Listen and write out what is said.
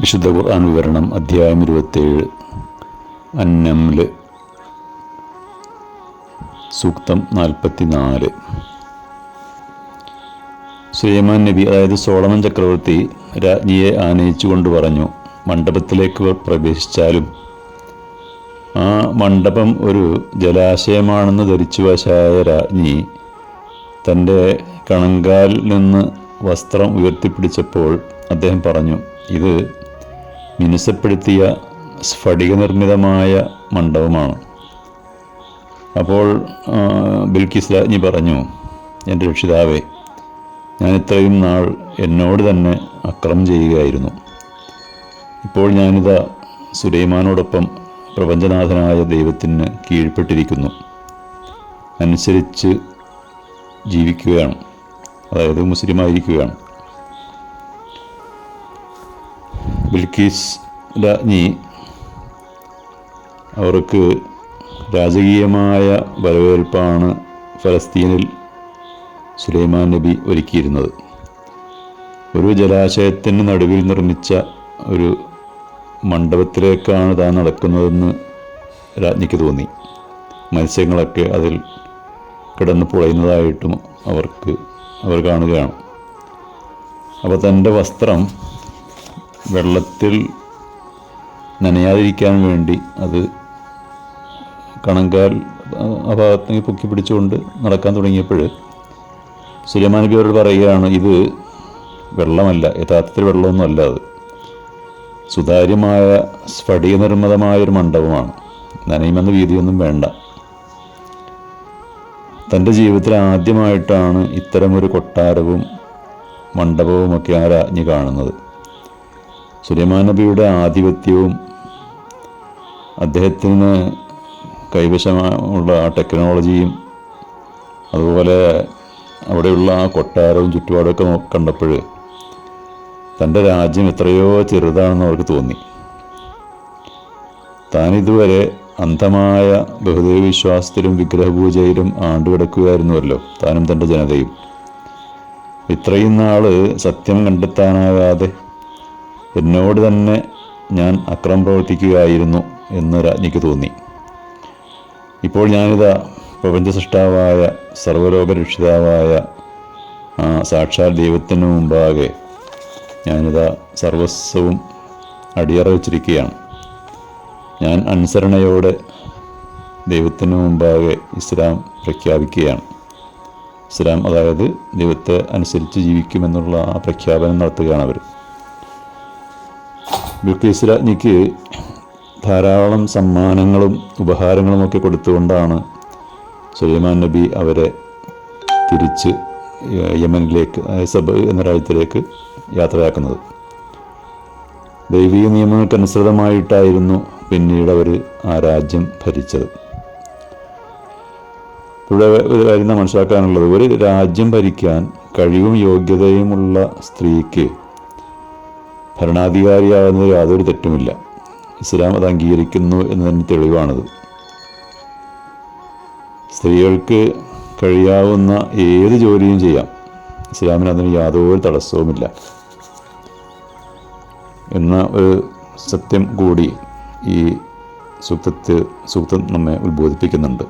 വിശുദ്ധ ഖുർആൻ വിവരണം അധ്യായം 27 അന്നംല് സൂക്തം 44. സുലൈമാൻ നബി, അതായത് സോളമൻ ചക്രവർത്തി, രാജ്ഞിയെ ആനയിച്ചുകൊണ്ട് പറഞ്ഞു, മണ്ഡപത്തിലേക്ക് പ്രവേശിച്ചാലും ആ മണ്ഡപം ഒരു ജലാശയമാണെന്ന് ധരിച്ചുവശായ രാജ്ഞി തൻ്റെ കണങ്കാലിൽ നിന്ന് വസ്ത്രം ഉയർത്തിപ്പിടിച്ചപ്പോൾ അദ്ദേഹം പറഞ്ഞു, ഇത് മിനുസപ്പെടുത്തിയ സ്ഫടിക നിർമ്മിതമായ മണ്ഡപമാണ്. അപ്പോൾ ബിൽക്കിസ് രാജ്ഞി പറഞ്ഞു, എൻ്റെ രക്ഷിതാവേ, ഞാൻ ഇത്രയും നാൾ എന്നോട് തന്നെ അക്രമം ചെയ്യുകയായിരുന്നു. ഇപ്പോൾ ഞാനിതാ സുലൈമാനോടൊപ്പം പ്രപഞ്ചനാഥനായ ദൈവത്തിന് കീഴ്പ്പെട്ടിരിക്കുന്നു, അനുസരിച്ച് ജീവിക്കുകയാണ്, അതായത് മുസ്ലിമായിരിക്കുകയാണ്. ബിൽക്കീസ് രാജ്ഞി അവർക്ക് രാജകീയമായ വരവേൽപ്പാണ് ഫലസ്തീനിൽ സുലൈമാൻ നബി ഒരുക്കിയിരുന്നത്. ഒരു ജലാശയത്തിന് നടുവിൽ നിർമ്മിച്ച ഒരു മണ്ഡപത്തിലേക്കാണ് താൻ നടക്കുന്നതെന്ന് രാജ്ഞിക്ക് തോന്നി. മത്സ്യങ്ങളൊക്കെ അതിൽ കിടന്ന് പുളയുന്നതായിട്ടും അവർ കാണുകയാണ്. അപ്പോൾ തൻ്റെ വസ്ത്രം വെള്ളത്തിൽ നനയാതിരിക്കാൻ വേണ്ടി അത് കണങ്കാൽ ആ ഭാഗത്തേക്ക് പൊക്കി പിടിച്ചുകൊണ്ട് നടക്കാൻ തുടങ്ങിയപ്പോൾ സുലൈമാൻ നബി അവരോട് പറയുകയാണ്, ഇത് വെള്ളമല്ല, യഥാർത്ഥത്തിൽ വെള്ളമൊന്നും അല്ല, അത് സുതാര്യമായ സ്ഫടിക നിർമ്മിതമായൊരു മണ്ഡപമാണ്, നനയുമെന്ന ഭീതിയൊന്നും വേണ്ട. തൻ്റെ ജീവിതത്തിൽ ആദ്യമായിട്ടാണ് ഇത്തരമൊരു കൊട്ടാരവും മണ്ഡപവുമൊക്കെ ആ രാജ്ഞി കാണുന്നത്. സുലൈമാൻ നബിയുടെ ആധിപത്യവും അദ്ദേഹത്തിന് കൈവശമുള്ള ആ ടെക്നോളജിയും അതുപോലെ അവിടെയുള്ള ആ കൊട്ടാരവും ചുറ്റുപാടൊക്കെ കണ്ടപ്പോൾ തൻ്റെ രാജ്യം എത്രയോ ചെറുതാണെന്ന് അവർക്ക് തോന്നി. താനിതുവരെ അന്ധമായ ബഹുദൈവ വിശ്വാസത്തിലും വിഗ്രഹപൂജയിലും ആണ്ടുകിടക്കുകയായിരുന്നുവല്ലോ, താനും തൻ്റെ ജനതയും. ഇത്രയും നാൾ സത്യം കണ്ടെത്താനാകാതെ എന്നോട് തന്നെ ഞാൻ അക്രമം പ്രവർത്തിക്കുകയായിരുന്നു എന്ന് രാജ്ഞിക്ക് തോന്നി. ഇപ്പോൾ ഞാനിതാ പ്രപഞ്ചസൃഷ്ടാവായ സർവ്വലോക രക്ഷിതാവായ സാക്ഷാൽ ദൈവത്തിന് മുമ്പാകെ ഞാനിതാ സർവസ്വവും അടിയറ വച്ചിരിക്കുകയാണ്. ഞാൻ അനുസരണയോടെ ദൈവത്തിന് മുമ്പാകെ ഇസ്ലാം പ്രഖ്യാപിക്കുകയാണ്. ഇസ്ലാം, അതായത് ദൈവത്തെ അനുസരിച്ച് ജീവിക്കുമെന്നുള്ള ആ പ്രഖ്യാപനം നടത്തുകയാണ് അവർ. ബിൽക്കീസ് രാജ്ഞിക്ക് ധാരാളം സമ്മാനങ്ങളും ഉപഹാരങ്ങളുമൊക്കെ കൊടുത്തുകൊണ്ടാണ് സുലൈമാൻ നബി അവരെ തിരിച്ച് യമനിലേക്ക്, സബ് എന്ന രാജ്യത്തിലേക്ക് യാത്രയാക്കുന്നത്. ദൈവീക നിയമങ്ങൾക്കനുസൃതമായിട്ടായിരുന്നു പിന്നീട് അവർ ആ രാജ്യം ഭരിച്ചത്. ഇവിടെ ഒരു കാര്യം മനസ്സിലാക്കാനുള്ളത്, ഒരു രാജ്യം ഭരിക്കാൻ കഴിവും യോഗ്യതയുമുള്ള സ്ത്രീക്ക് ഭരണാധികാരിയാകുന്നത് യാതൊരു തെറ്റുമില്ല. ഇസ്ലാം അത് അംഗീകരിക്കുന്നു എന്നതിന് തെളിവാണത്. സ്ത്രീകൾക്ക് കഴിയാവുന്ന ഏത് ജോലിയും ചെയ്യാം, ഇസ്ലാമിന് അതിന് യാതൊരു തടസ്സവുമില്ല എന്ന ഒരു സത്യം കൂടി ഈ സൂക്തം നമ്മെ ഉത്ബോധിപ്പിക്കുന്നുണ്ട്.